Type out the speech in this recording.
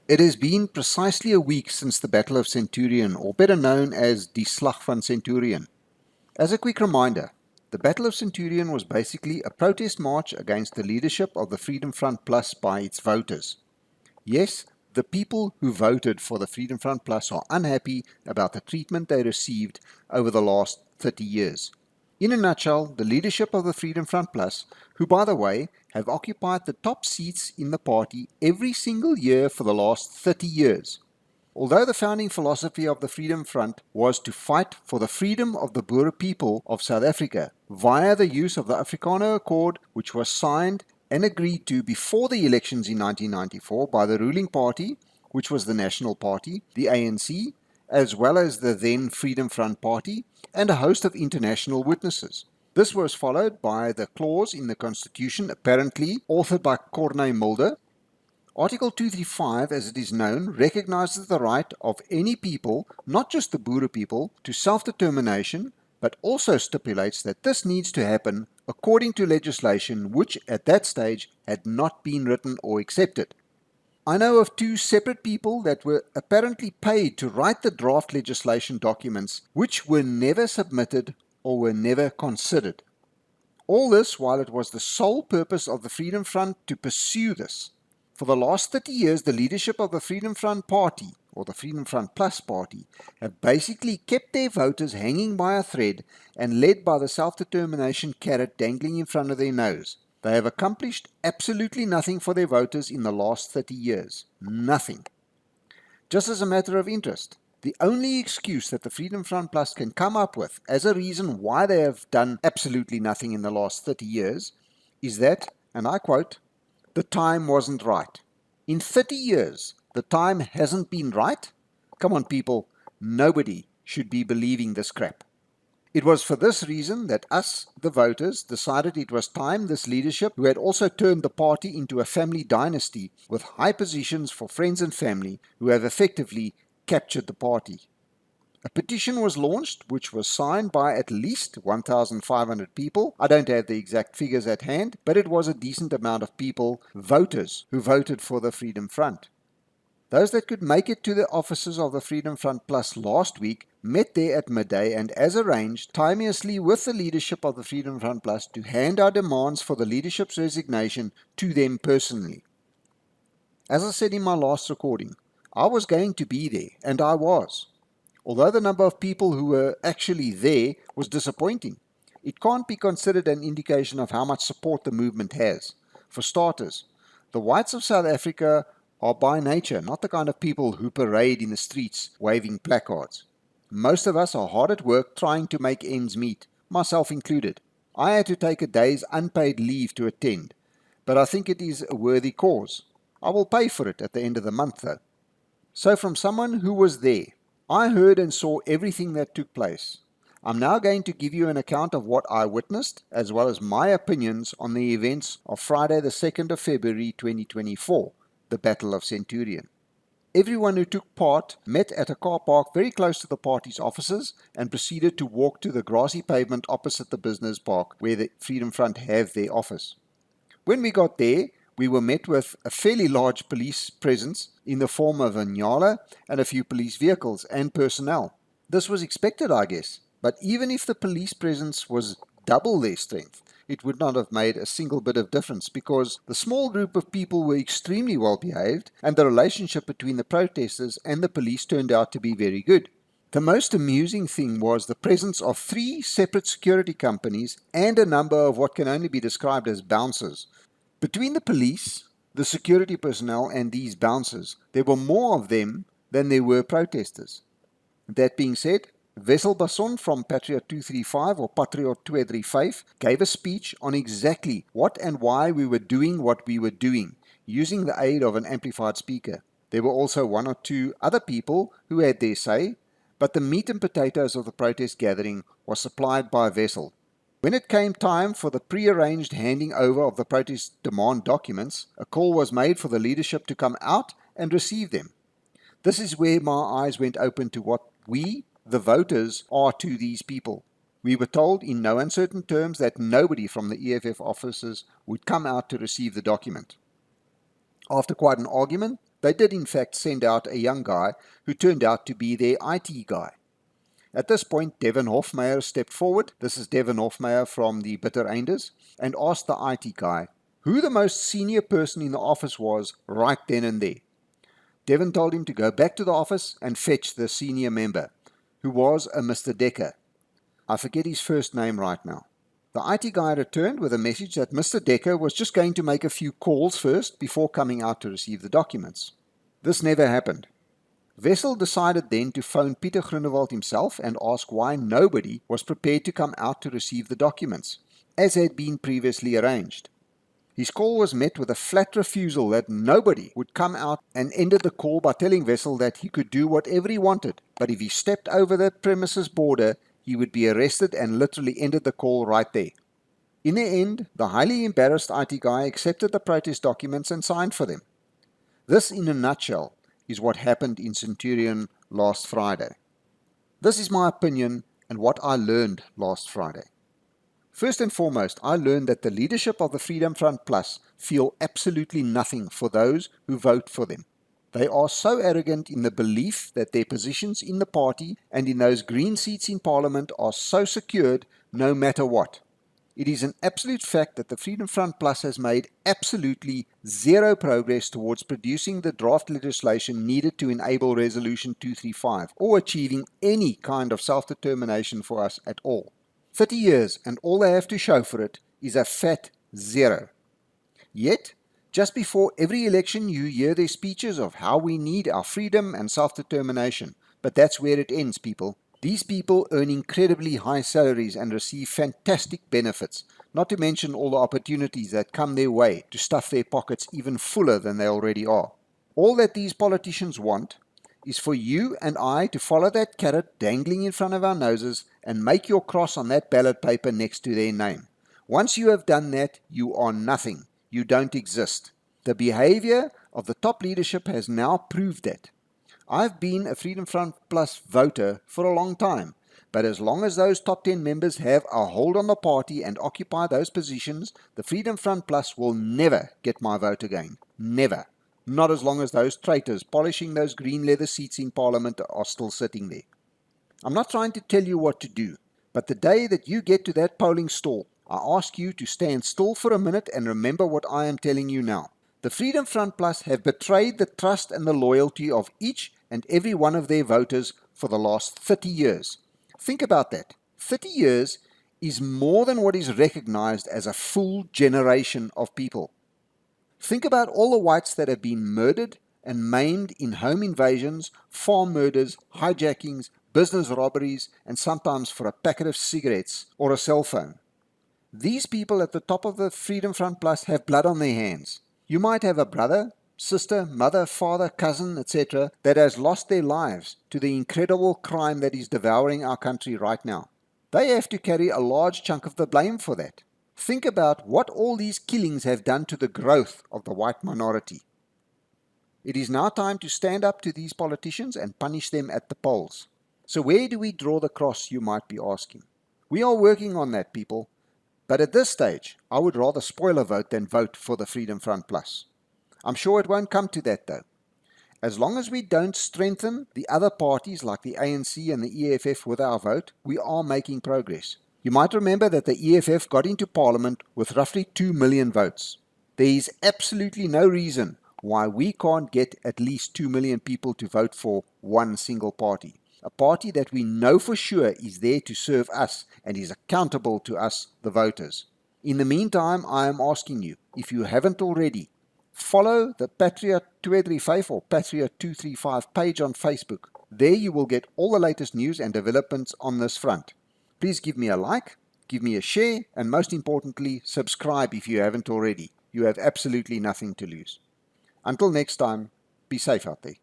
It has been precisely a week since the Battle of Centurion, or better known as Die Slag van Centurion. As a quick reminder, the Battle of Centurion was basically a protest march against the leadership of the Freedom Front Plus by its voters. Yes, the people who voted for the Freedom Front Plus are unhappy about the treatment they received over the last 30 years. In a nutshell, the leadership of the Freedom Front Plus, who by the way have occupied the top seats in the party every single year for the last 30 years. Although the founding philosophy of the Freedom Front was to fight for the freedom of the Boer people of South Africa via the use of the Afrikaner Accord, which was signed and agreed to before the elections in 1994 by the ruling party, which was the National Party, the ANC, as well as the then Freedom Front Party, and a host of international witnesses. This was followed by the clause in the Constitution, apparently authored by Corneille Mulder. Article 235, as it is known, recognizes the right of any people, not just the Boer people, to self-determination, but also stipulates that this needs to happen according to legislation which at that stage had not been written or accepted. I know of two separate people that were apparently paid to write the draft legislation documents which were never submitted or were never considered. All this while it was the sole purpose of the Freedom Front to pursue this. For the last 30 years, the leadership of the Freedom Front Party, or the Freedom Front Plus Party, have basically kept their voters hanging by a thread and led by the self-determination carrot dangling in front of their nose. They have accomplished absolutely nothing for their voters in the last 30 years. Nothing. Just as a matter of interest, the only excuse that the Freedom Front Plus can come up with as a reason why they have done absolutely nothing in the last 30 years is that, and I quote, the time wasn't right. In 30 years, the time hasn't been right? Come on, people, nobody should be believing this crap. It was for this reason that us, the voters, decided it was time this leadership, who had also turned the party into a family dynasty with high positions for friends and family, who have effectively captured the party. A petition was launched which was signed by at least 1,500 people. I don't have the exact figures at hand, but it was a decent amount of people, voters, who voted for the Freedom Front. Those that could make it to the offices of the Freedom Front Plus last week met there at midday and, as arranged, timeously with the leadership of the Freedom Front Plus to hand our demands for the leadership's resignation to them personally. As I said in my last recording, I was going to be there, and I was. Although the number of people who were actually there was disappointing, it can't be considered an indication of how much support the movement has. For starters, the whites of South Africa are by nature not the kind of people who parade in the streets waving placards. Most of us are hard at work trying to make ends meet, myself included. I had to take a day's unpaid leave to attend, but I think it is a worthy cause. I will pay for it at the end of the month though. So from someone who was there, I heard and saw everything that took place. I'm now going to give you an account of what I witnessed, as well as my opinions on the events of Friday the 2nd of February 2024, the Battle of Centurion. Everyone who took part met at a car park very close to the party's offices and proceeded to walk to the grassy pavement opposite the business park where the Freedom Front have their office. When we got there, we were met with a fairly large police presence in the form of a Nyala and a few police vehicles and personnel. This was expected, I guess, but even if the police presence was double their strength, it would not have made a single bit of difference because the small group of people were extremely well behaved and the relationship between the protesters and the police turned out to be very good. The most amusing thing was the presence of 3 separate security companies and a number of what can only be described as bouncers. Between the police, the security personnel and these bouncers, there were more of them than there were protesters. That being said, Wessel Basson from Patriot 235 or Patriot 235 gave a speech on exactly what and why we were doing what we were doing, using the aid of an amplified speaker. There were also 1 or 2 other people who had their say, but the meat and potatoes of the protest gathering was supplied by Wessel. When it came time for the pre-arranged handing over of the protest demand documents, a call was made for the leadership to come out and receive them. This is where my eyes went open to what we, the voters, are to these people. We were told in no uncertain terms that nobody from the EFF offices would come out to receive the document. After quite an argument, they did in fact send out a young guy who turned out to be their IT guy. At this point, Devin Hofmeyer stepped forward, this is Devin Hofmeyer from the Betrayal, and asked the IT guy who the most senior person in the office was right then and there. Devin told him to go back to the office and fetch the senior member, who was a Mr. Decker. I forget his first name right now. The IT guy returned with a message that Mr. Decker was just going to make a few calls first before coming out to receive the documents. This never happened. Wessel decided then to phone Peter Groenewald himself and ask why nobody was prepared to come out to receive the documents, as had been previously arranged. His call was met with a flat refusal that nobody would come out, and ended the call by telling Wessel that he could do whatever he wanted, but if he stepped over the premises border, he would be arrested, and literally ended the call right there. In the end, the highly embarrassed IT guy accepted the protest documents and signed for them. This, in a nutshell, is what happened in Centurion last Friday. This is my opinion and what I learned last Friday. First and foremost, I learned that the leadership of the Freedom Front Plus feel absolutely nothing for those who vote for them. They are so arrogant in the belief that their positions in the party and in those green seats in Parliament are so secured no matter what. It is an absolute fact that the Freedom Front Plus has made absolutely zero progress towards producing the draft legislation needed to enable Resolution 235 or achieving any kind of self-determination for us at all. 30 years and all they have to show for it is a fat zero. Yet, just before every election you hear their speeches of how we need our freedom and self-determination. But that's where it ends, people. These people earn incredibly high salaries and receive fantastic benefits, not to mention all the opportunities that come their way to stuff their pockets even fuller than they already are. All that these politicians want is for you and I to follow that carrot dangling in front of our noses and make your cross on that ballot paper next to their name. Once you have done that, you are nothing. You don't exist. The behavior of the top leadership has now proved that. I've been a Freedom Front Plus voter for a long time, but as long as those top 10 members have a hold on the party and occupy those positions, the Freedom Front Plus will never get my vote again. Never. Not as long as those traitors polishing those green leather seats in Parliament are still sitting there. I'm not trying to tell you what to do, but the day that you get to that polling stall, I ask you to stand still for a minute and remember what I am telling you now. The Freedom Front Plus have betrayed the trust and the loyalty of each and every one of their voters for the last 30 years. Think about that. 30 years is more than what is recognized as a full generation of people. Think about all the whites that have been murdered and maimed in home invasions, farm murders, hijackings, business robberies, and sometimes for a packet of cigarettes or a cell phone. These people at the top of the Freedom Front Plus have blood on their hands. You might have a brother, sister, mother, father, cousin, etc. that has lost their lives to the incredible crime that is devouring our country right now. They have to carry a large chunk of the blame for that. Think about what all these killings have done to the growth of the white minority. It is now time to stand up to these politicians and punish them at the polls. So where do we draw the cross, you might be asking? We are working on that, people. But at this stage, I would rather spoil a vote than vote for the Freedom Front Plus. I'm sure it won't come to that though. As long as we don't strengthen the other parties like the ANC and the EFF with our vote, we are making progress. You might remember that the EFF got into Parliament with roughly 2 million votes. There is absolutely no reason why we can't get at least 2 million people to vote for one single party. A party that we know for sure is there to serve us and is accountable to us, the voters. In the meantime, I am asking you, if you haven't already, follow the Patriot 235 or Patriot 235 page on Facebook. There you will get all the latest news and developments on this front. Please give me a like, give me a share, and most importantly, subscribe if you haven't already. You have absolutely nothing to lose. Until next time, be safe out there.